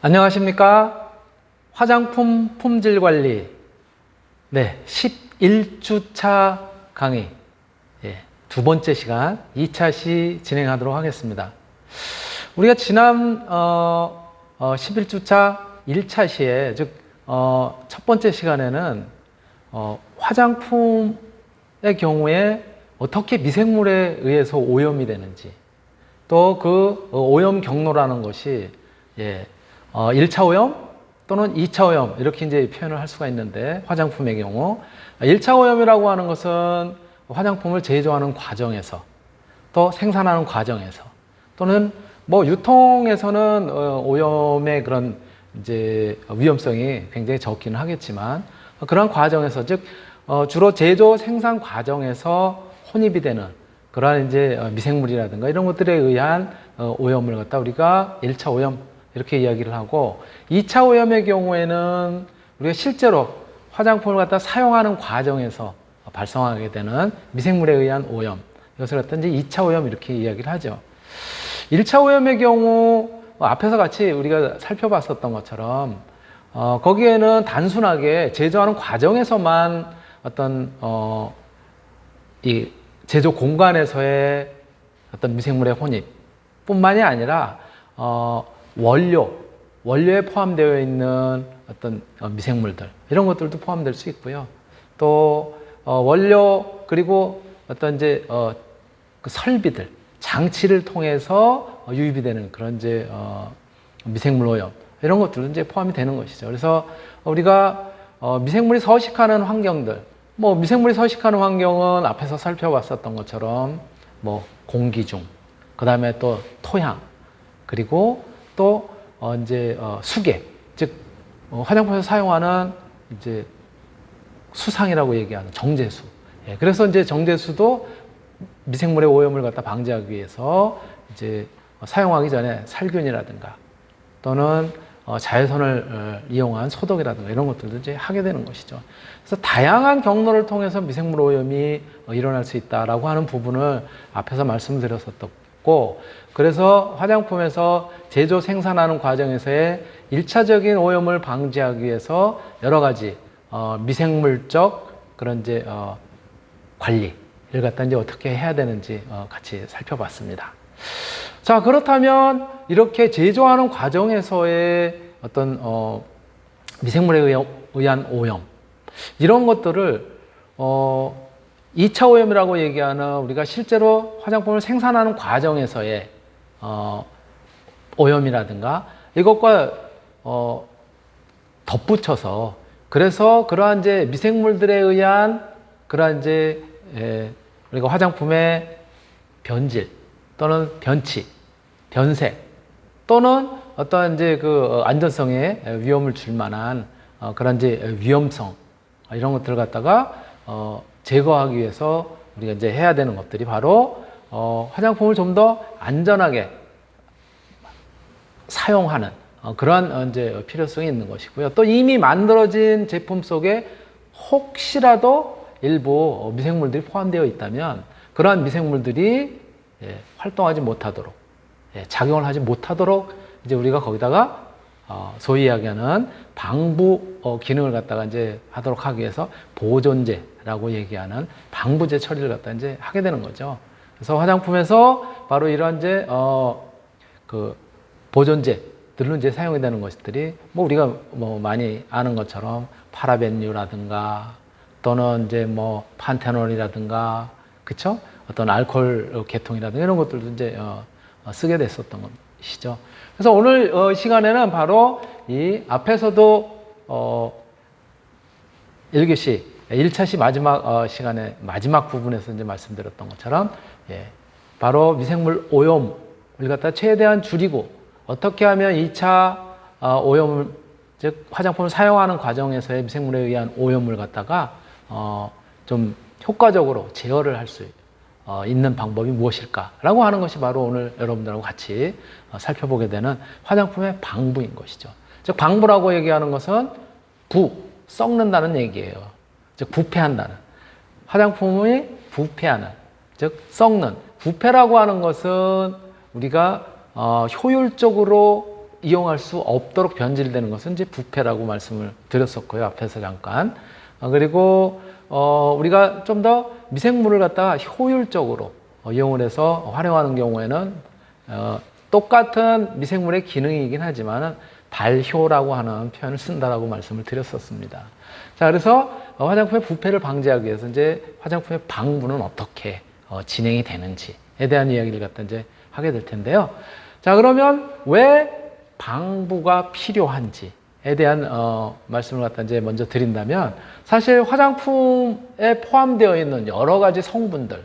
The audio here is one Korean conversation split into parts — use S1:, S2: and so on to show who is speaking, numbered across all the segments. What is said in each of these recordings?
S1: 안녕하십니까? 화장품 품질 관리 11주차 강의 두 번째 시간 2차 시 진행하도록 하겠습니다. 우리가 지난 11주차 1차 시에 즉 첫 번째 시간에는 화장품의 경우에 어떻게 미생물에 의해서 오염이 되는지, 또 그 오염 경로라는 것이 1차 오염 또는 2차 오염 이렇게 이제 표현을 할 수가 있는데, 화장품의 경우 1차 오염이라고 하는 것은 화장품을 제조하는 과정에서, 또 생산하는 과정에서, 또는 뭐 유통에서는 오염의 그런 이제 위험성이 굉장히 적기는 하겠지만, 그런 과정에서, 즉 주로 제조 생산 과정에서 혼입이 되는 그러한 이제 미생물이라든가 이런 것들에 의한 오염을 갖다 우리가 1차 오염 이렇게 이야기를 하고, 2차 오염의 경우에는 우리가 실제로 화장품을 갖다 사용하는 과정에서 발생하게 되는 미생물에 의한 오염, 이것을 갖다 이제 2차 오염 이렇게 이야기를 하죠. 1차 오염의 경우 앞에서 같이 우리가 살펴봤었던 것처럼 거기에는 단순하게 제조하는 과정에서만 어떤 이 제조 공간에서의 어떤 미생물의 혼입 뿐만이 아니라 원료에 포함되어 있는 어떤 미생물들, 이런 것들도 포함될 수 있고요. 또 원료, 그리고 어떤 이제 그 설비들, 장치를 통해서 유입이 되는 그런 이제 미생물 오염, 이런 것들도 이제 포함이 되는 것이죠. 그래서 우리가 미생물이 서식하는 환경들, 뭐 미생물이 서식하는 환경은 앞에서 살펴봤었던 것처럼 뭐 공기 중, 그 다음에 또 토양, 그리고 또 이제 수계, 즉 화장품에서 사용하는 이제 수상이라고 얘기하는 정제수. 그래서 이제 정제수도 미생물의 오염을 갖다 방지하기 위해서 이제 사용하기 전에 살균이라든가 또는 자외선을 이용한 소독이라든가 이런 것들도 이제 하게 되는 것이죠. 그래서 다양한 경로를 통해서 미생물 오염이 일어날 수 있다라고 하는 부분을 앞에서 말씀드렸었고, 그래서 화장품에서 제조 생산하는 과정에서의 1차적인 오염을 방지하기 위해서 여러 가지 미생물적 그런 이제 관리를 갖다 이제 어떻게 해야 되는지 같이 살펴봤습니다. 자, 그렇다면 이렇게 제조하는 과정에서의 어떤 미생물에 의한 오염, 이런 것들을 2차 오염이라고 얘기하는, 우리가 실제로 화장품을 생산하는 과정에서의 오염이라든가 이것과 덧붙여서, 그래서 그러한 이제 미생물들에 의한 그러한 이제 우리가 화장품의 변질 또는 변치, 변색, 또는 어떠한 이제 그 안전성에 위험을 줄 만한 그런 이제 위험성, 이런 것들을 갖다가 제거하기 위해서 우리가 이제 해야 되는 것들이 바로 화장품을 좀 더 안전하게 사용하는 그러한 이제 필요성이 있는 것이고요. 또 이미 만들어진 제품 속에 혹시라도 일부 미생물들이 포함되어 있다면 그러한 미생물들이 활동하지 못하도록, 작용을 하지 못하도록 이제 우리가 거기다가 소위 이야기하는 방부 기능을 갖다가 이제 하도록 하기 위해서 보존제라고 얘기하는 방부제 처리를 갖다 이제 하게 되는 거죠. 그래서 화장품에서 바로 이런 이제 그 보존제들로 이제 사용이 되는 것들이 뭐 우리가 뭐 많이 아는 것처럼 파라벤유라든가 또는 이제 뭐 판테놀이라든가, 그쵸? 어떤 알코올 계통이라든가 이런 것들도 이제 쓰게 됐었던 것이죠. 그래서 오늘 시간에는 바로 이 앞에서도 1교시 1차 시 마지막 시간에 마지막 부분에서 이제 말씀드렸던 것처럼 바로 미생물 오염을 갖다 최대한 줄이고, 어떻게 하면 2차 오염을, 즉 화장품을 사용하는 과정에서의 미생물에 의한 오염을 갖다가 좀 효과적으로 제어를 할 수 있는 방법이 무엇일까라고 하는 것이 바로 오늘 여러분들하고 같이 살펴보게 되는 화장품의 방부인 것이죠. 즉 방부라고 얘기하는 것은 썩는다는 얘기예요. 즉 부패한다는, 화장품이 부패하는, 즉 썩는. 부패라고 하는 것은 우리가 효율적으로 이용할 수 없도록 변질되는 것은 이제 부패라고 말씀을 드렸었고요. 앞에서 잠깐. 그리고 우리가 좀 더 미생물을 갖다가 효율적으로 이용을 해서 활용하는 경우에는 똑같은 미생물의 기능이긴 하지만 발효라고 하는 표현을 쓴다라고 말씀을 드렸었습니다. 자, 그래서 화장품의 부패를 방지하기 위해서 이제 화장품의 방부는 어떻게 진행이 되는지에 대한 이야기를 갖다 이제 하게 될 텐데요. 자, 그러면 왜 방부가 필요한지에 대한 말씀을 갖다 이제 먼저 드린다면, 사실 화장품에 포함되어 있는 여러 가지 성분들,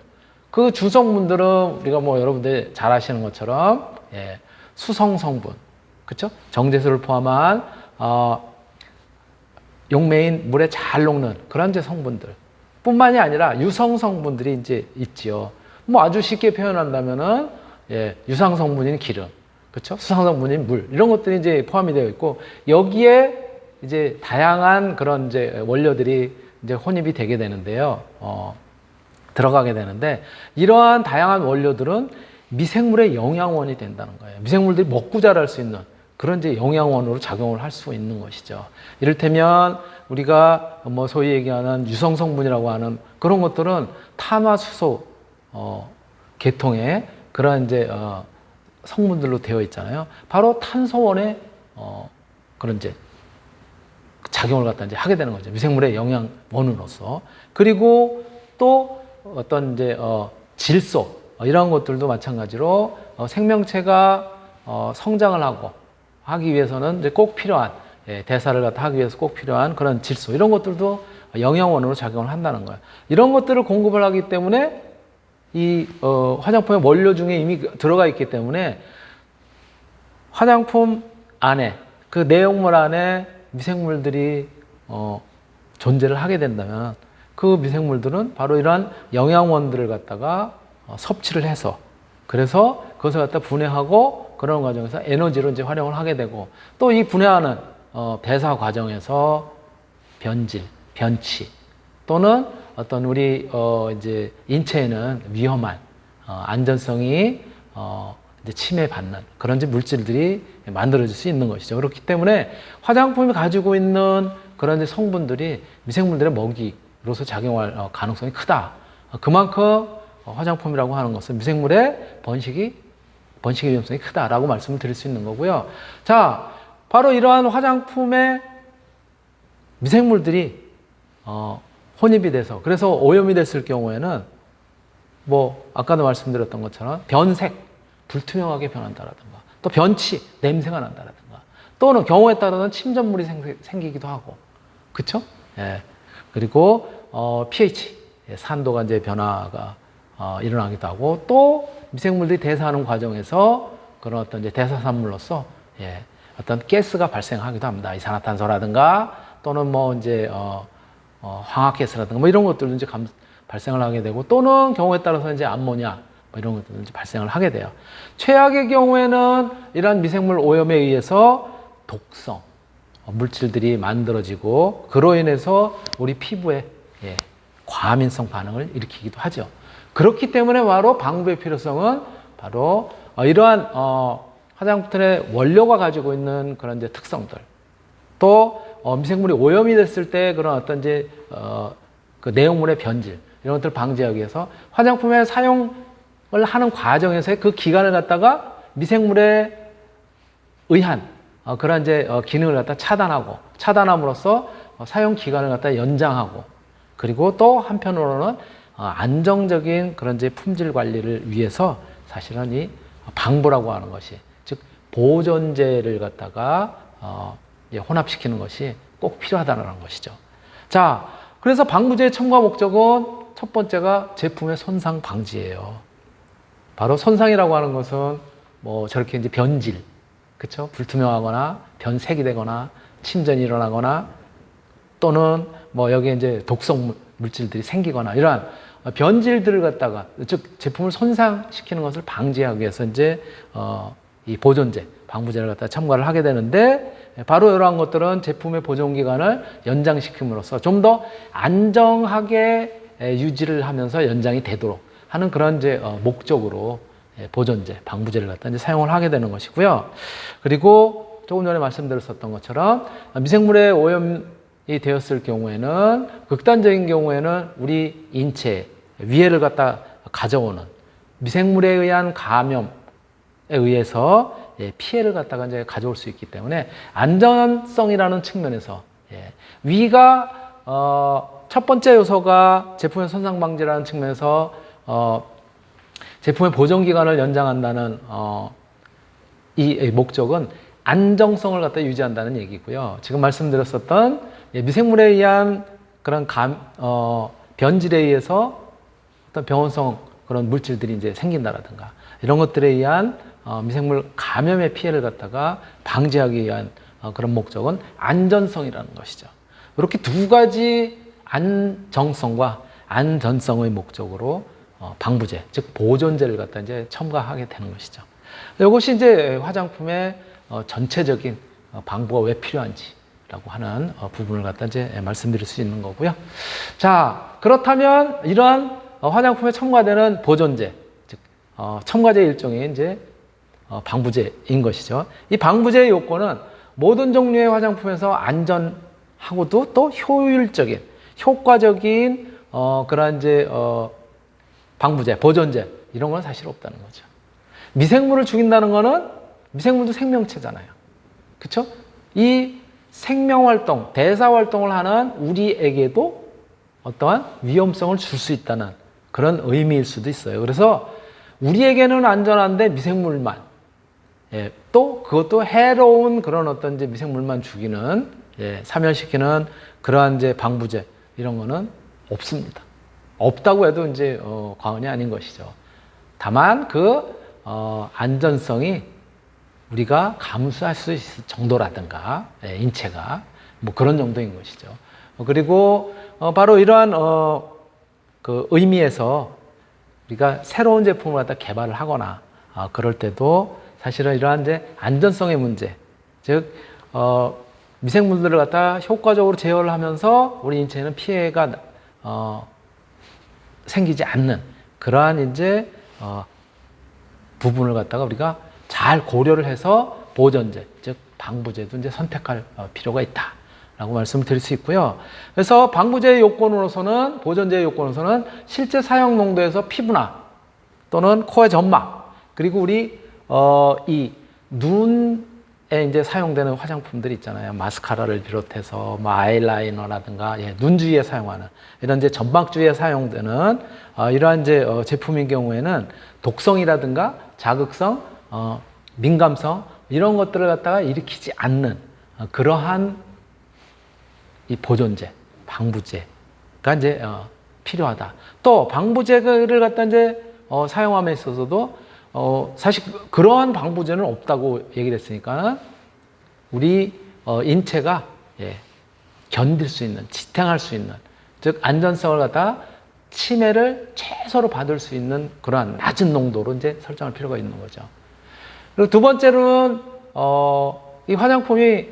S1: 그 주성분들은 우리가 뭐 여러분들 잘 아시는 것처럼 수성 성분, 그렇죠? 정제수를 포함한 용매인 물에 잘 녹는 그런 이제 성분들 뿐만이 아니라 유성 성분들이 이제 있지요. 뭐 아주 쉽게 표현한다면은 유상 성분인 기름, 그렇죠? 수상 성분인 물, 이런 것들이 이제 포함이 되어 있고, 여기에 이제 다양한 그런 이제 원료들이 이제 혼입이 되게 되는데요. 들어가게 되는데, 이러한 다양한 원료들은 미생물의 영양원이 된다는 거예요. 미생물들이 먹고 자랄 수 있는 그런 이제 영양원으로 작용을 할 수 있는 것이죠. 이를테면 우리가 뭐 소위 얘기하는 유성 성분이라고 하는 그런 것들은 탄화수소 계통의 그런 이제 성분들로 되어 있잖아요. 바로 탄소원의 그런 이제 작용을 갖다 이제 하게 되는 거죠. 미생물의 영양원으로서. 그리고 또 어떤 이제 질소 이런 것들도 마찬가지로 생명체가 성장을 하기 위해서는 이제 꼭 필요한 대사를 갖다 하기 위해서 꼭 필요한 그런 질소, 이런 것들도 영양원으로 작용을 한다는 거예요. 이런 것들을 공급을 하기 때문에 이 화장품의 원료 중에 이미 들어가 있기 때문에 화장품 안에, 그 내용물 안에 미생물들이 존재를 하게 된다면, 그 미생물들은 바로 이러한 영양원들을 갖다가 섭취를 해서, 그래서 그것을 갖다 분해하고 그런 과정에서 에너지로 이제 활용을 하게 되고, 또 이 분해하는 배사 과정에서 변질, 변치, 또는 어떤 우리 이제 인체에는 위험한 안전성이 이제 침해받는 그런 이제 물질들이 만들어질 수 있는 것이죠. 그렇기 때문에 화장품이 가지고 있는 그런 이제 성분들이 미생물들의 먹이로서 작용할 가능성이 크다. 그만큼 화장품이라고 하는 것은 미생물의 번식의 위험성이 크다라고 말씀을 드릴 수 있는 거고요. 자, 바로 이러한 화장품에 미생물들이 혼입이 돼서, 그래서 오염이 됐을 경우에는 뭐 아까도 말씀드렸던 것처럼 변색, 불투명하게 변한다라든가, 또 변치, 냄새가 난다라든가, 또는 경우에 따라서는 침전물이 생기기도 하고, 그렇죠? 그리고 pH, 산도가 이제 변화가 일어나기도 하고, 또 미생물들이 대사하는 과정에서 그런 어떤 이제 대사산물로서 어떤 가스가 발생하기도 합니다. 이산화탄소라든가, 또는 뭐 이제 황화가스라든가 뭐 이런 것들도 이제 발생을 하게 되고, 또는 경우에 따라서 이제 암모니아 뭐 이런 것들도 이제 발생을 하게 돼요. 최악의 경우에는 이러한 미생물 오염에 의해서 독성 물질들이 만들어지고, 그로 인해서 우리 피부에 과민성 반응을 일으키기도 하죠. 그렇기 때문에 바로 방부의 필요성은 바로 이러한 화장품의 원료가 가지고 있는 그런 이제 특성들, 또 미생물이 오염이 됐을 때 그런 어떤 이제 그 내용물의 변질, 이런 것들을 방지하기 위해서 화장품의 사용을 하는 과정에서의 그 기간을 갖다가 미생물에 의한 그런 이제 기능을 갖다 차단함으로써 사용 기간을 갖다 연장하고, 그리고 또 한편으로는 안정적인 그런 이제 품질 관리를 위해서 사실은 이 방부라고 하는 것이, 즉 보존제를 갖다가 혼합시키는 것이 꼭 필요하다는 것이죠. 자, 그래서 방부제의 첨가 목적은 첫 번째가 제품의 손상 방지예요. 바로 손상이라고 하는 것은 뭐 저렇게 이제 변질, 그렇죠? 불투명하거나 변색이 되거나 침전이 일어나거나, 또는 뭐 여기에 이제 독성 물질들이 생기거나, 이러한 변질들을 갖다가, 즉 제품을 손상시키는 것을 방지하기 위해서 이제 이 보존제, 방부제를 갖다 첨가를 하게 되는데, 바로 이러한 것들은 제품의 보존 기간을 연장시킴으로써 좀 더 안정하게 유지를 하면서 연장이 되도록 하는 그런 이제 목적으로 보존제, 방부제를 갖다 이제 사용을 하게 되는 것이고요. 그리고 조금 전에 말씀드렸었던 것처럼 미생물에 오염이 되었을 경우에는 극단적인 경우에는 우리 인체에 위해를 갖다 가져오는 미생물에 의한 감염에 의해서 피해를 갖다가 이제 가져올 수 있기 때문에 안전성이라는 측면에서 위가 첫 번째 요소가 제품의 손상 방지라는 측면에서 제품의 보존 기간을 연장한다는 이 목적은 안정성을 갖다 유지한다는 얘기고요. 지금 말씀드렸었던 미생물에 의한 그런 변질에 의해서 어떤 병원성 그런 물질들이 이제 생긴다라든가 이런 것들에 의한 미생물 감염의 피해를 갖다가 방지하기 위한 그런 목적은 안전성이라는 것이죠. 이렇게 두 가지 안정성과 안전성의 목적으로 방부제, 즉 보존제를 갖다 이제 첨가하게 되는 것이죠. 이것이 이제 화장품의 전체적인 방부가 왜 필요한지라고 하는 부분을 갖다 이제 말씀드릴 수 있는 거고요. 자, 그렇다면 이러한 화장품에 첨가되는 보존제, 즉 첨가제 일종의 이제 방부제인 것이죠. 이 방부제의 요건은 모든 종류의 화장품에서 안전하고도 또 효율적인, 효과적인 그런 이제 방부제, 보존제 이런 건 사실 없다는 거죠. 미생물을 죽인다는 거는 미생물도 생명체잖아요. 그렇죠? 이 생명활동, 대사활동을 하는 우리에게도 어떠한 위험성을 줄 수 있다는 그런 의미일 수도 있어요. 그래서 우리에게는 안전한데 미생물만, 또 그것도 해로운 그런 어떤 이제 미생물만 죽이는, 사멸시키는 그러한 이제 방부제 이런 거는 없습니다. 없다고 해도 이제 과언이 아닌 것이죠. 다만 그 안전성이 우리가 감수할 수 있을 정도라든가 인체가 뭐 그런 정도인 것이죠. 그리고 바로 이러한 그 의미에서 우리가 새로운 제품을 갖다 개발을 하거나 그럴 때도 사실은 이러한 이제 안전성의 문제, 즉 미생물들을 갖다 효과적으로 제어를 하면서 우리 인체에는 피해가 생기지 않는 그러한 이제 부분을 갖다가 우리가 잘 고려를 해서 보존제, 즉 방부제도 이제 선택할 필요가 있다라고 말씀을 드릴 수 있고요. 그래서 방부제의 요건으로서는, 보존제의 요건으로서는 실제 사용 농도에서 피부나 또는 코의 점막, 그리고 우리 이 눈에 이제 사용되는 화장품들이 있잖아요. 마스카라를 비롯해서 뭐 아이라이너라든가 눈 주위에 사용하는 이런 이제 점막 주위에 사용되는 이러한 이제 제품인 경우에는 독성이라든가 자극성, 민감성 이런 것들을 갖다가 일으키지 않는 그러한 이 보존제, 방부제가 이제 필요하다. 또 방부제를 갖다 이제 사용함에 있어서도 사실 그러한 방부제는 없다고 얘기를 했으니까 우리 인체가 견딜 수 있는, 지탱할 수 있는, 즉 안전성을 갖다 침해를 최소로 받을 수 있는 그러한 낮은 농도로 이제 설정할 필요가 있는 거죠. 그리고 두 번째로는 이 화장품이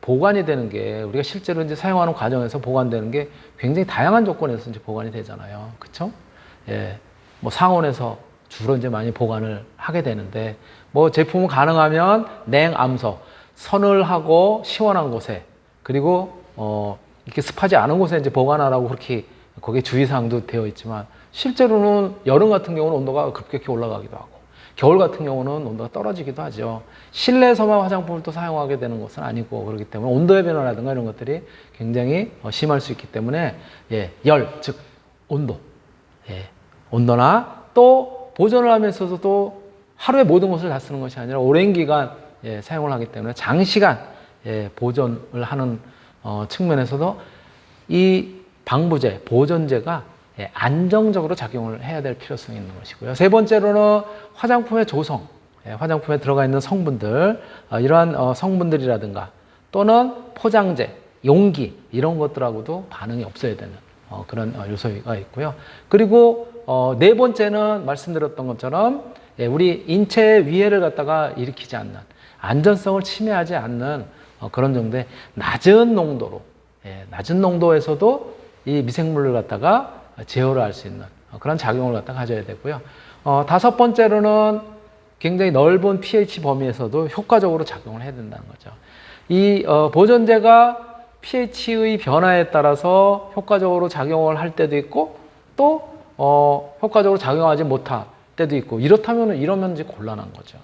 S1: 보관이 되는 게 우리가 실제로 이제 사용하는 과정에서 보관되는 게 굉장히 다양한 조건에서 이제 보관이 되잖아요. 그렇죠? 뭐 상온에서 주로 이제 많이 보관을 하게 되는데 뭐 제품은 가능하면 냉암석, 서늘하고 시원한 곳에 그리고 이렇게 습하지 않은 곳에 이제 보관하라고 그렇게 거기에 주의사항도 되어 있지만 실제로는 여름 같은 경우는 온도가 급격히 올라가기도 하고 겨울 같은 경우는 온도가 떨어지기도 하죠. 실내에서만 화장품을 또 사용하게 되는 것은 아니고 그렇기 때문에 온도의 변화라든가 이런 것들이 굉장히 심할 수 있기 때문에 열, 즉 온도, 온도나 또 보존을 하면서도 하루에 모든 것을 다 쓰는 것이 아니라 오랜 기간 사용을 하기 때문에 장시간 보존을 하는 측면에서도 이 방부제, 보존제가 안정적으로 작용을 해야 될 필요성이 있는 것이고요. 세 번째로는 화장품의 조성, 화장품에 들어가 있는 성분들, 이러한 성분들이라든가 또는 포장재, 용기 이런 것들하고도 반응이 없어야 되는 그런 요소가 있고요. 그리고 네 번째는 말씀드렸던 것처럼 우리 인체의 위해를 갖다가 일으키지 않는, 안전성을 침해하지 않는 그런 정도의 낮은 농도로, 낮은 농도에서도 이 미생물을 갖다가 제어를 할 수 있는 그런 작용을 갖다 가져야 되고요. 다섯 번째로는 굉장히 넓은 pH 범위에서도 효과적으로 작용을 해야 된다는 거죠. 이 보존제가 pH의 변화에 따라서 효과적으로 작용을 할 때도 있고 또 효과적으로 작용하지 못할 때도 있고 이러면 이제 곤란한 거죠.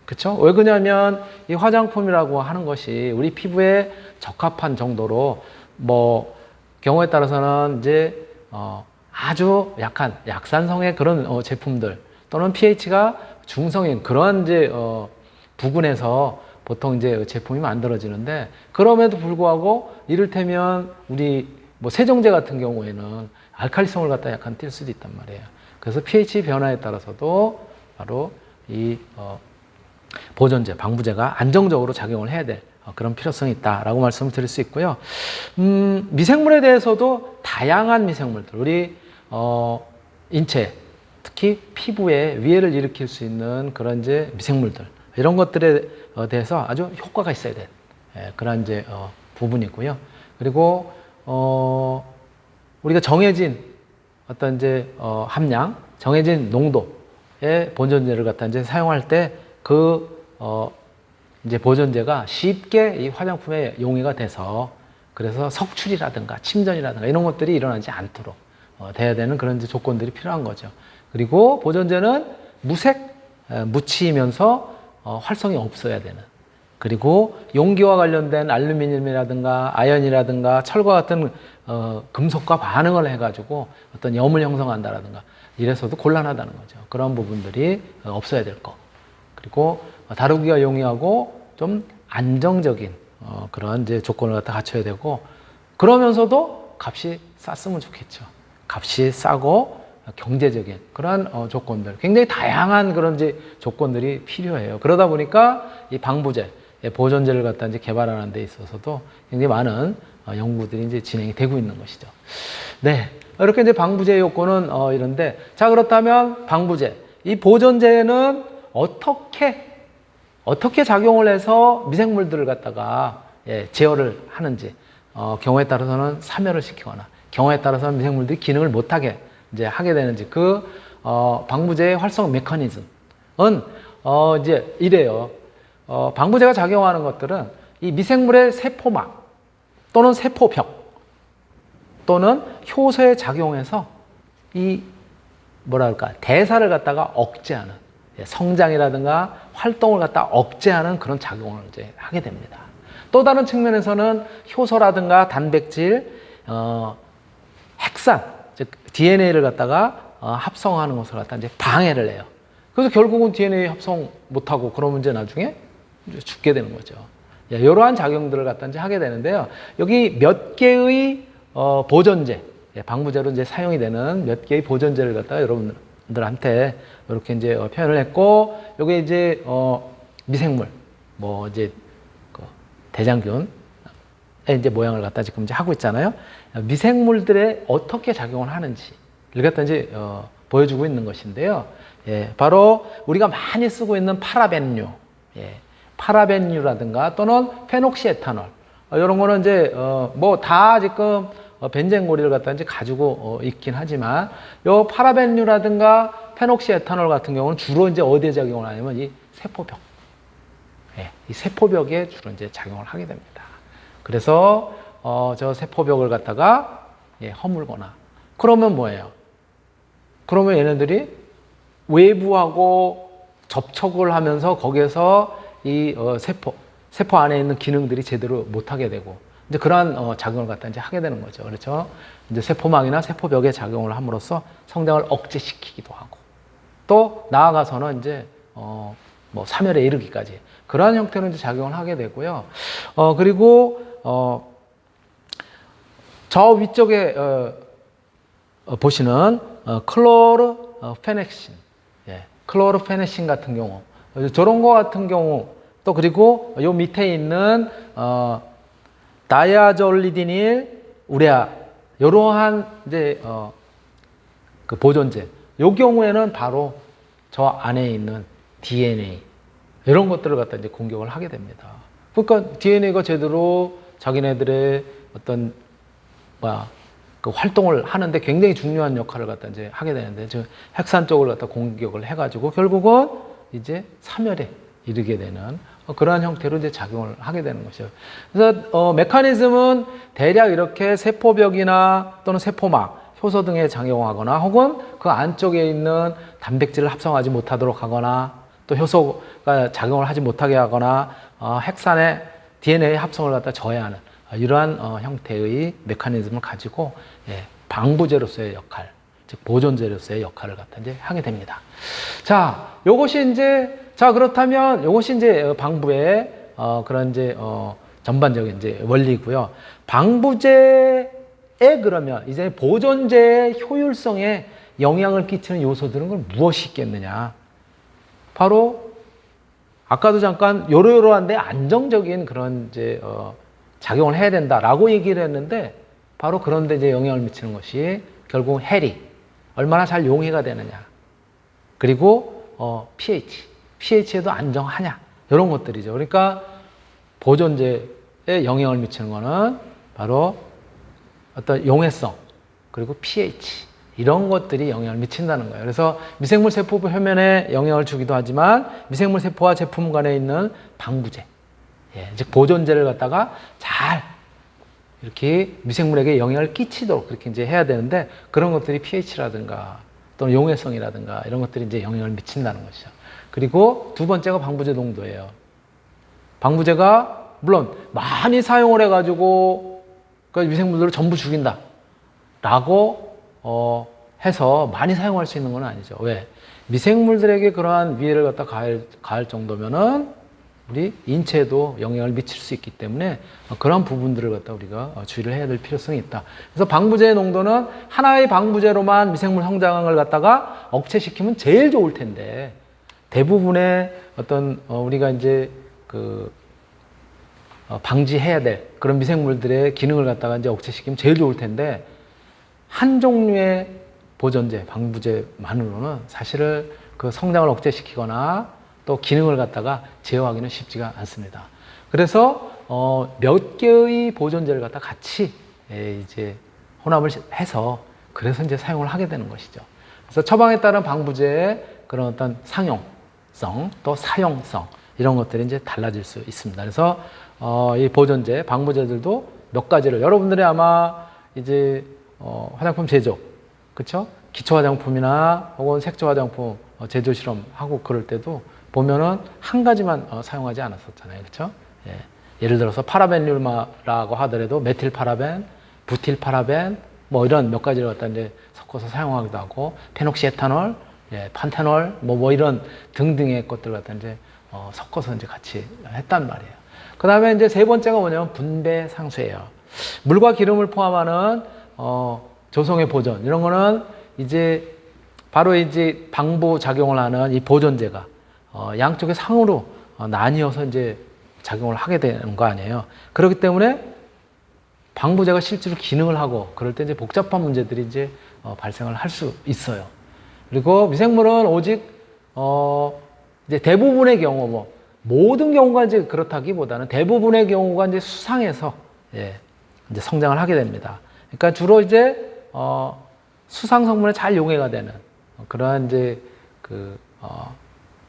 S1: 그렇죠? 왜 그러냐면 이 화장품이라고 하는 것이 우리 피부에 적합한 정도로 뭐 경우에 따라서는 이제 아주 약한 약산성의 그런 제품들 또는 pH가 중성인 그런 이제 부근에서 보통 이제 제품이 만들어지는데 그럼에도 불구하고 이를테면 우리 뭐 세정제 같은 경우에는 알칼리성을 갖다 약간 띌 수도 있단 말이에요. 그래서 pH 변화에 따라서도 바로 이 보존제, 방부제가 안정적으로 작용을 해야 될 그런 필요성이 있다라고 말씀을 드릴 수 있고요. 미생물에 대해서도 다양한 미생물들, 우리 인체, 특히 피부에 위해를 일으킬 수 있는 그런 이제 미생물들 이런 것들에 대해서 아주 효과가 있어야 될 그런 이제 부분이고요. 그리고 우리가 정해진 어떤 이제 함량, 정해진 농도의 보존제를 갖다 이제 사용할 때 이제 보존제가 쉽게 이 화장품에 용이가 돼서 그래서 석출이라든가 침전이라든가 이런 것들이 일어나지 않도록 돼야 되는 그런 이제 조건들이 필요한 거죠. 그리고 보존제는 묻히면서 활성이 없어야 되는, 그리고 용기와 관련된 알루미늄이라든가 아연이라든가 철과 같은 금속과 반응을 해가지고 어떤 염을 형성한다라든가 이래서도 곤란하다는 거죠. 그런 부분들이 없어야 될 거. 그리고 다루기가 용이하고 좀 안정적인 그런 이제 조건을 갖다 갖춰야 되고, 그러면서도 값이 쌌으면 좋겠죠. 값이 싸고 경제적인 그런 조건들, 굉장히 다양한 그런 이제 조건들이 필요해요. 그러다 보니까 이 방부제, 보존제를 갖다 이제 개발하는 데 있어서도 굉장히 많은 연구들이 이제 진행이 되고 있는 것이죠. 네. 이렇게 이제 방부제 요건은 이런데, 자, 그렇다면 방부제, 이 보존제는 어떻게 작용을 해서 미생물들을 갖다가 제어를 하는지, 경우에 따라서는 사멸을 시키거나, 경우에 따라서는 미생물들이 기능을 못하게 이제 하게 되는지, 방부제의 활성 메커니즘은 이제 이래요. 방부제가 작용하는 것들은 이 미생물의 세포막 또는 세포벽 또는 효소에 작용해서 이 대사를 갖다가 억제하는, 성장이라든가 활동을 갖다 억제하는 그런 작용을 이제 하게 됩니다. 또 다른 측면에서는 효소라든가 단백질, 핵산, 즉 DNA를 갖다가 합성하는 것을 갖다 이제 방해를 해요. 그래서 결국은 DNA 합성 못하고 그러면 이제 나중에 이제 죽게 되는 거죠. 이러한 작용들을 갖다 이제 하게 되는데요. 여기 몇 개의 보존제, 방부제로 이제 사용이 되는 몇 개의 보존제를 갖다가 여러분들한테 이렇게 이제 표현을 했고, 여기 이제 미생물, 뭐 이제 대장균의 이제 모양을 갖다 지금 이제 하고 있잖아요. 미생물들의 어떻게 작용을 하는지를 갖다 이제 보여주고 있는 것인데요. 바로 우리가 많이 쓰고 있는 파라벤류, 파라벤류라든가 또는 페녹시에탄올, 이런 거는 이제 뭐 다 지금 벤젠고리를 갖다 이제 가지고 있긴 하지만, 요 파라벤류라든가 페녹시에탄올 같은 경우는 주로 이제 어디에 작용을 하냐면 이 세포벽, 이 세포벽에 주로 이제 작용을 하게 됩니다. 그래서 저 세포벽을 갖다가 허물거나, 그러면 뭐예요? 그러면 얘네들이 외부하고 접촉을 하면서 거기에서 이 세포 안에 있는 기능들이 제대로 못하게 되고, 이제 그러한 작용을 갖다 이제 하게 되는 거죠. 그렇죠? 이제 세포막이나 세포벽에 작용을 함으로써 성장을 억제시키기도 하고, 또 나아가서는 이제 뭐 사멸에 이르기까지 그러한 형태로 이제 작용을 하게 되고요. 그리고 저 위쪽에 보시는 클로르페넥신, 클로르페넥신 같은 경우, 저런 거 같은 경우, 또 그리고 요 밑에 있는 다이아졸리디닐 우레아, 이러한 이제 그 보존제, 요 경우에는 바로 저 안에 있는 DNA, 이런 것들을 갖다 이제 공격을 하게 됩니다. 그러니까 DNA가 제대로 자기네들의 어떤 그 활동을 하는데 굉장히 중요한 역할을 갖다 이제 하게 되는데, 즉 핵산 쪽을 갖다 공격을 해가지고 결국은 이제 사멸에 이르게 되는 그러한 형태로 이제 작용을 하게 되는 것이죠. 그래서 메커니즘은 대략 이렇게 세포벽이나 또는 세포막, 효소 등에 작용하거나 혹은 그 안쪽에 있는 단백질을 합성하지 못하도록 하거나 또 효소가 작용을 하지 못하게 하거나 핵산의 DNA 합성을 갖다 저해하는 이러한 형태의 메커니즘을 가지고 방부제로서의 역할, 즉 보존제로서의 역할을 갖다 이제 하게 됩니다. 자, 요것이 이제 그렇다면 요것이 이제 방부의 그런 이제 전반적인 이제 원리고요. 방부제에 그러면 이제 보존제의 효율성에 영향을 끼치는 요소들은 그럼 무엇이 있겠느냐? 바로 아까도 잠깐 요러요러한데 안정적인 그런 이제 작용을 해야 된다라고 얘기를 했는데, 바로 그런데 이제 영향을 미치는 것이 결국 해리, 얼마나 잘 용해가 되느냐, 그리고 pH에도 안정하냐, 이런 것들이죠. 그러니까 보존제에 영향을 미치는 거는 바로 어떤 용해성, 그리고 pH, 이런 것들이 영향을 미친다는 거예요. 그래서 미생물 세포 표면에 영향을 주기도 하지만 미생물 세포와 제품 간에 있는 방부제, 즉 보존제를 갖다가 잘 이렇게 미생물에게 영향을 끼치도록 그렇게 이제 해야 되는데, 그런 것들이 pH라든가 또는 용해성이라든가 이런 것들이 이제 영향을 미친다는 것이죠. 그리고 두 번째가 방부제 농도예요. 방부제가 물론 많이 사용을 해가지고 그 미생물들을 전부 죽인다라고 해서 많이 사용할 수 있는 건 아니죠. 왜? 미생물들에게 그러한 위해를 갖다 가할 정도면은 우리 인체에도 영향을 미칠 수 있기 때문에 그런 부분들을 갖다 우리가 주의를 해야 될 필요성이 있다. 그래서 방부제의 농도는 하나의 방부제로만 미생물 성장을 갖다가 억제시키면 제일 좋을 텐데, 대부분의 어떤 우리가 이제 방지해야 될 그런 미생물들의 기능을 갖다가 이제 억제시키면 제일 좋을 텐데, 한 종류의 보존제, 방부제만으로는 사실은 그 성장을 억제시키거나 또 기능을 갖다가 제어하기는 쉽지가 않습니다. 그래서 몇 개의 보존제를 갖다 같이 이제 혼합을 해서 그래서 이제 사용을 하게 되는 것이죠. 그래서 처방에 따른 방부제의 그런 어떤 상용성 또 사용성, 이런 것들이 이제 달라질 수 있습니다. 그래서 이 보존제, 방부제들도 몇 가지를 여러분들이 아마 이제 화장품 제조, 그렇죠? 기초 화장품이나 혹은 색조 화장품 제조 실험하고 그럴 때도 보면은 한 가지만 사용하지 않았었잖아요. 그렇죠? 예를 들어서 파라벤류마라고 하더라도 메틸 파라벤, 부틸 파라벤, 뭐 이런 몇 가지를 갖다 이제 섞어서 사용하기도 하고, 페녹시에탄올, 판테놀, 뭐 이런 등등의 것들을 갖다 이제 섞어서 이제 같이 했단 말이에요. 그 다음에 이제 세 번째가 뭐냐면 분배 상수예요. 물과 기름을 포함하는 조성의 보존, 이런 거는 이제 바로 이제 방부 작용을 하는 이 보존제가 양쪽의 상으로 나뉘어서 이제 작용을 하게 되는 거 아니에요. 그렇기 때문에 방부제가 실제로 기능을 하고 그럴 때 이제 복잡한 문제들이 이제 발생을 할 수 있어요. 그리고 미생물은 오직 이제 대부분의 경우, 뭐 모든 경우가 이제 그렇다기보다는 대부분의 경우가 이제 수상에서 이제 성장을 하게 됩니다. 그러니까 주로 이제 수상 성분에 잘 용해가 되는 그러한 이제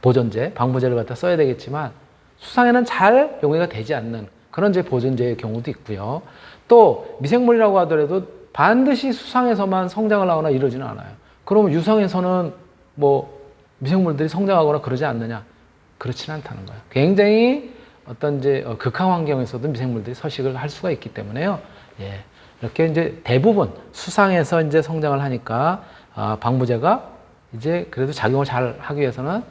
S1: 보존제, 방부제를 갖다 써야 되겠지만 수상에는 잘 용해가 되지 않는 그런 이제 보존제의 경우도 있고요. 또 미생물이라고 하더라도 반드시 수상에서만 성장을 하거나 이러지는 않아요. 그러면 유상에서는 뭐 미생물들이 성장하거나 그러지 않느냐? 그렇지는 않다는 거예요. 굉장히 어떤 이제 극한 환경에서도 미생물들이 서식을 할 수가 있기 때문에요. 이렇게 이제 대부분 수상에서 이제 성장을 하니까 방부제가 이제 그래도 작용을 잘 하기 위해서는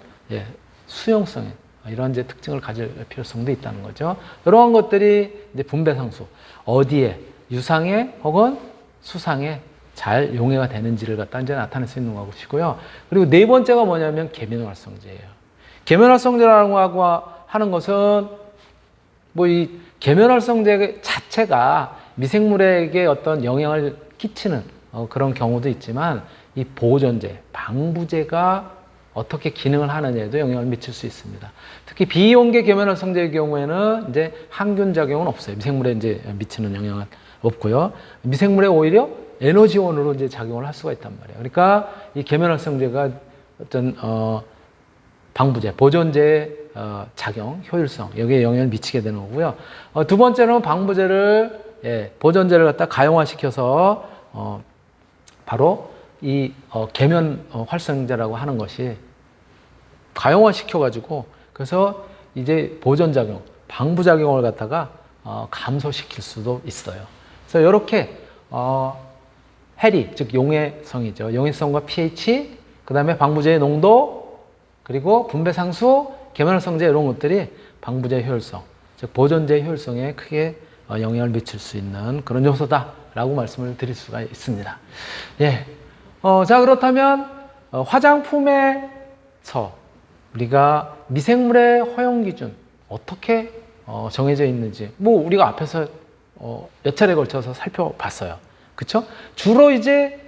S1: 수용성의 이런 이제 특징을 가질 필요성도 있다는 거죠. 이러한 것들이 이제 분배상수, 어디에 유상에 혹은 수상에 잘 용해가 되는지를 갖다 이제 나타낼 수 있는 것이고요. 그리고 네 번째가 뭐냐면 계면활성제예요. 계면활성제라고 하는 것은 뭐 이 계면활성제 자체가 미생물에게 어떤 영향을 끼치는 그런 경우도 있지만, 이 보존제, 방부제가 어떻게 기능을 하느냐에도 영향을 미칠 수 있습니다. 특히 비용계 계면활성제의 경우에는 이제 항균 작용은 없어요. 미생물에 이제 미치는 영향은 없고요. 미생물에 오히려 에너지원으로 이제 작용을 할 수가 있단 말이에요. 그러니까 이 계면활성제가 어떤 방부제, 보존제의 작용, 효율성 여기에 영향을 미치게 되는 거고요. 두 번째는 방부제를 보존제를 갖다 가용화시켜서 바로 이 계면 활성제라고 하는 것이 가용화시켜가지고 그래서 이제 보존작용, 방부작용을 갖다가 감소시킬 수도 있어요. 그래서 이렇게 해리, 즉 용해성이죠. 용해성과 pH, 그 다음에 방부제의 농도, 그리고 분배상수, 계면활성제 이런 것들이 방부제 효율성, 즉 보존제 효율성에 크게 영향을 미칠 수 있는 그런 요소다라고 말씀을 드릴 수가 있습니다. 예. 자, 그렇다면 화장품에서 우리가 미생물의 허용 기준 어떻게 정해져 있는지 뭐 우리가 앞에서 몇 차례 걸쳐서 살펴봤어요. 그쵸? 주로 이제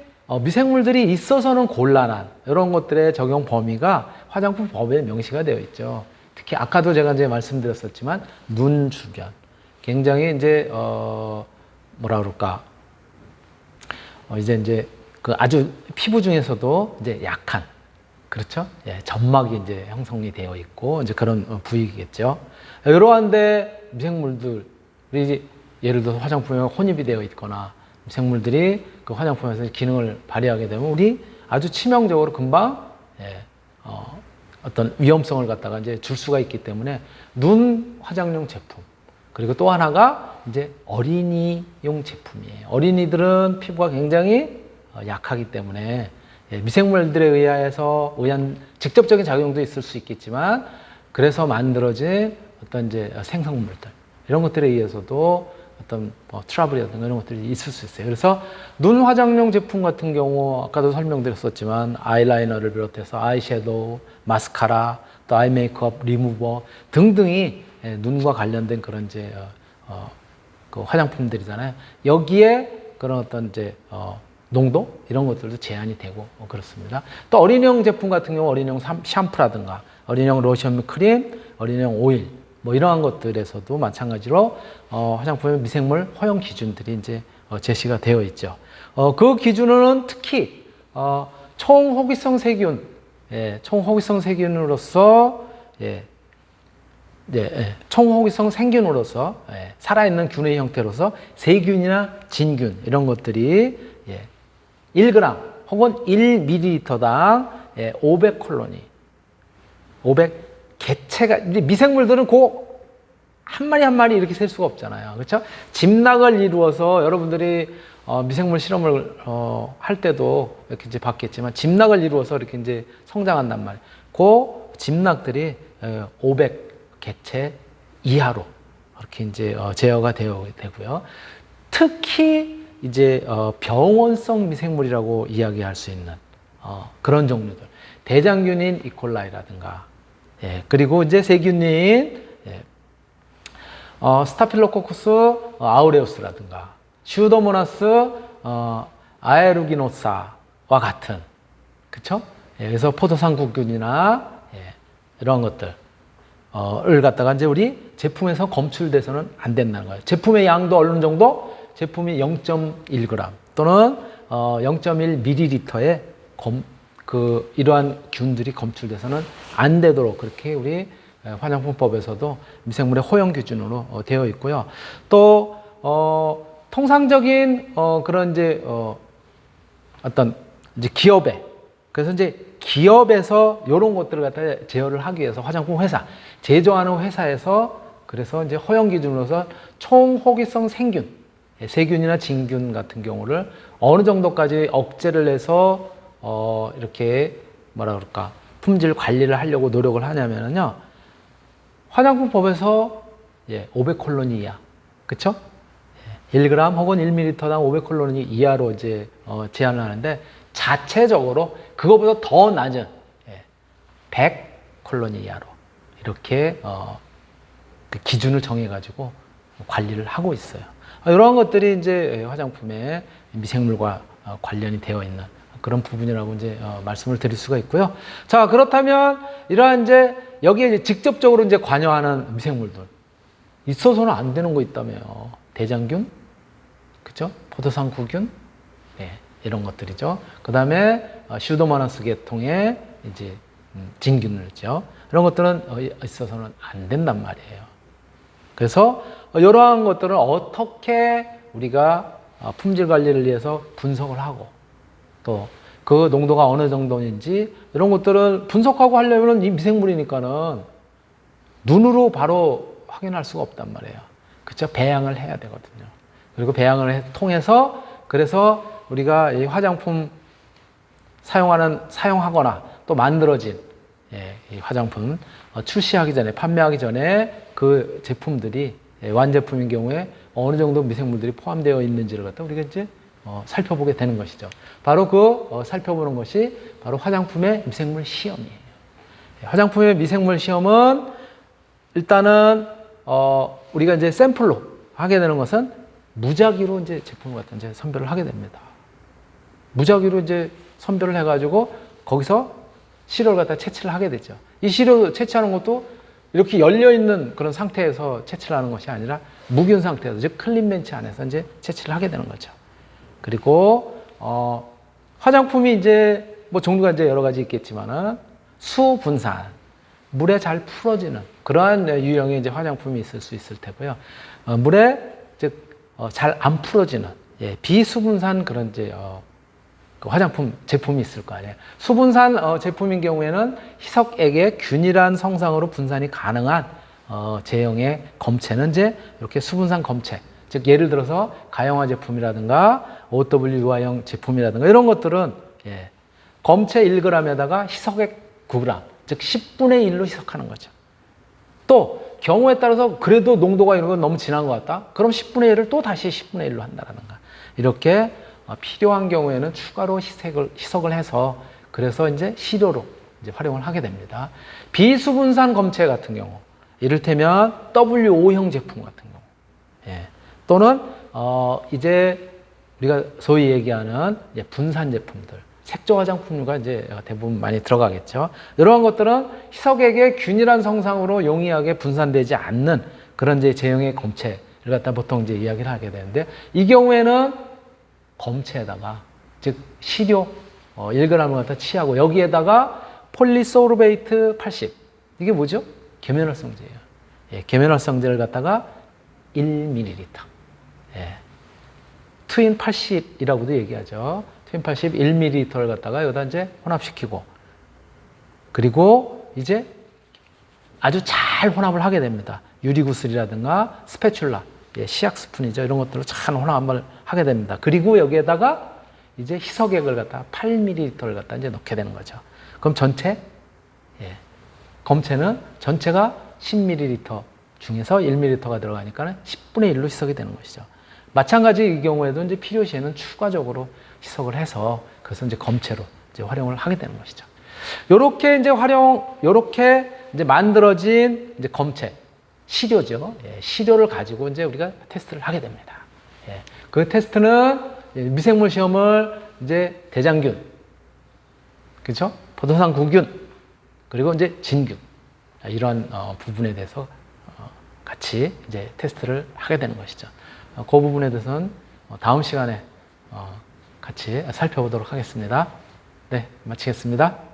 S1: 미생물들이 있어서는 곤란한 이런 것들의 적용 범위가 화장품 법에 명시가 되어 있죠. 특히 아까도 제가 이제 말씀드렸었지만 눈 주변 굉장히 이제 뭐라 그럴까 이제 그 아주 피부 중에서도 이제 약한 그렇죠? 예, 점막이 이제 형성이 되어 있고 이제 그런 부위겠죠. 이러한데 미생물들이 예를 들어서 화장품에 혼입이 되어 있거나 미생물들이 그 화장품에서 기능을 발휘하게 되면 우리 아주 치명적으로 금방 어떤 위험성을 갖다가 이제 줄 수가 있기 때문에 눈 화장용 제품 그리고 또 하나가 이제 어린이용 제품이에요. 어린이들은 피부가 굉장히 약하기 때문에 미생물들에 의한 직접적인 작용도 있을 수 있겠지만 그래서 만들어진 어떤 이제 생성물들 이런 것들에 의해서도 어떤 트러블이라든가 이런 것들이 있을 수 있어요. 그래서 눈 화장용 제품 같은 경우 아까도 설명드렸었지만 아이라이너를 비롯해서 아이섀도우, 마스카라, 또 아이 메이크업, 리무버 등등이 눈과 관련된 그런 이제 그 화장품들이잖아요. 여기에 그런 어떤 이제 농도 이런 것들도 제한이 되고 그렇습니다. 또 어린이용 제품 같은 경우 어린이용 샴푸라든가 어린이용 로션 및 크림, 어린이용 오일 뭐 이러한 것들에서도 마찬가지로 화장품의 미생물 허용 기준들이 이제 제시가 되어 있죠. 그 기준은 특히 총호기성 세균, 총호기성 세균으로서 총호기성 생균으로서 살아있는 균의 형태로서 세균이나 진균 이런 것들이 1g 혹은 1ml당 500콜로니 500 개체가 이제 미생물들은 그 한 마리 한 마리 이렇게 셀 수가 없잖아요. 그렇죠? 집락을 이루어서 여러분들이 미생물 실험을 할 때도 이렇게 이제 봤겠지만 집락을 이루어서 이렇게 이제 성장한단 말이에요. 그 집락들이 500개체 이하로 이렇게 이제 제어가 되고요. 특히 이제 병원성 미생물이라고 이야기할 수 있는 그런 종류들, 대장균인 이콜라이라든가, 그리고 이제 세균인 스타필로코쿠스 아우레우스라든가, 슈도모나스 아에루기노사와 같은, 그쵸? 그래서 포도상구균이나 이런 것들. 을 갖다가 이제 우리 제품에서 검출돼서는 안 된다는 거예요. 제품의 양도 어느 정도? 제품이 0.1g 또는 0.1ml의 이러한 균들이 검출돼서는 안 되도록 그렇게 우리 화장품법에서도 미생물의 허용 기준으로 되어 있고요. 또 통상적인 그런 이제 어떤 이제 기업에 그래서 이제 기업에서 이런 것들을 갖다 제어를 하기 위해서 화장품 회사 제조하는 회사에서 그래서 이제 허용 기준으로서 총호기성 생균, 세균이나 진균 같은 경우를 어느 정도까지 억제를 해서 이렇게 뭐라 그럴까 품질 관리를 하려고 노력을 하냐면요 화장품법에서 500콜로니 이하, 그쵸? 1g 혹은 1ml당 500콜로니 이하로 이제 제한을 하는데 자체적으로 그거보다 더 낮은 100콜로니 이하로 이렇게 그 기준을 정해가지고 관리를 하고 있어요. 이러한 것들이 이제 화장품의 미생물과 관련이 되어 있는 그런 부분이라고 이제 말씀을 드릴 수가 있고요. 자, 그렇다면 이러한 이제 여기에 이제 직접적으로 이제 관여하는 미생물들 있어서는 안 되는 거 있다며요. 대장균, 그죠? 포도상구균, 네, 이런 것들이죠. 그 다음에 슈도모나스 계통의 이제 진균을죠. 이런 것들은 있어서는 안 된단 말이에요. 그래서 이러한 것들은 어떻게 우리가 품질 관리를 위해서 분석을 하고 또 그 농도가 어느 정도인지 이런 것들을 분석하고 하려면 이 미생물이니까는 눈으로 바로 확인할 수가 없단 말이에요. 그렇죠? 배양을 해야 되거든요. 그리고 배양을 통해서 그래서 우리가 이 화장품 사용하거나 또 만들어진 이 화장품 출시하기 전에 판매하기 전에 그 제품들이 완제품인 경우에 어느 정도 미생물들이 포함되어 있는지를 갖다 우리가 이제 살펴보게 되는 것이죠. 바로 그 살펴보는 것이 바로 화장품의 미생물 시험이에요. 화장품의 미생물 시험은 일단은 우리가 이제 샘플로 하게 되는 것은 무작위로 이제 제품을 갖다 이제 선별을 하게 됩니다. 무작위로 이제 선별을 해가지고 거기서 시료를 갖다 채취를 하게 되죠. 이 시료 채취하는 것도 이렇게 열려 있는 그런 상태에서 채취를 하는 것이 아니라 무균 상태에서 즉 클린 벤치 안에서 이제 채취를 하게 되는 거죠. 그리고 화장품이 이제 뭐 종류가 이제 여러 가지 있겠지만은 수분산 물에 잘 풀어지는 그러한 유형의 이제 화장품이 있을 수 있을 테고요. 물에 즉 잘 안 풀어지는 비수분산 그런 이제 그 화장품 제품이 있을 거 아니에요. 수분산 제품인 경우에는 희석액의 균일한 성상으로 분산이 가능한 제형의 검체는 이제 이렇게 수분산 검체. 즉 예를 들어서 가형화 제품이라든가 OW 유화형 제품이라든가 이런 것들은 검체 1g에다가 희석액 9g, 즉 10분의 1로 희석하는 거죠. 또 경우에 따라서 그래도 농도가 이런 건 너무 진한 것 같다. 그럼 10분의 1을 또 다시 10분의 1로 한다라든가 이렇게 필요한 경우에는 추가로 희석을 해서 그래서 이제 시료로 이제 활용을 하게 됩니다. 비수분산 검체 같은 경우, 이를테면 WO형 제품 같은 경우, 또는 이제 우리가 소위 얘기하는 이제 분산 제품들, 색조 화장품류가 이제 대부분 많이 들어가겠죠. 이러한 것들은 희석액의 균일한 성상으로 용이하게 분산되지 않는 그런 이제 제형의 검체를 갖다 보통 이제 이야기를 하게 되는데 이 경우에는 검체에다가 즉 시료 1g을 갖다 취하고 여기에다가 폴리소르베이트 80 이게 뭐죠? 계면활성제예요. 계면활성제를 갖다가 1ml 트윈 80이라고도 얘기하죠. 트윈 80 1ml를 갖다가 여기다 이제 혼합시키고 그리고 이제 아주 잘 혼합을 하게 됩니다. 유리구슬이라든가 스패츌라 시약 스푼이죠. 이런 것들로 잘 혼합을 하게 됩니다. 그리고 여기에다가 이제 희석액을 갖다 8ml를 갖다 이제 넣게 되는 거죠. 그럼 전체 검체는 전체가 10ml 중에서 1ml가 들어가니까 10분의 1로 희석이 되는 것이죠. 마찬가지 이 경우에도 이제 필요시에는 추가적으로 희석을 해서 그래서 이제 검체로 이제 활용을 하게 되는 것이죠. 요렇게 이제 만들어진 이제 검체 시료죠. 시료를 가지고 이제 우리가 테스트를 하게 됩니다. 그 테스트는 미생물 시험을 이제 대장균, 그렇죠? 포도상구균, 그리고 이제 진균 이러한 부분에 대해서 같이 이제 테스트를 하게 되는 것이죠. 그 부분에 대해서는 다음 시간에 같이 살펴보도록 하겠습니다. 네, 마치겠습니다.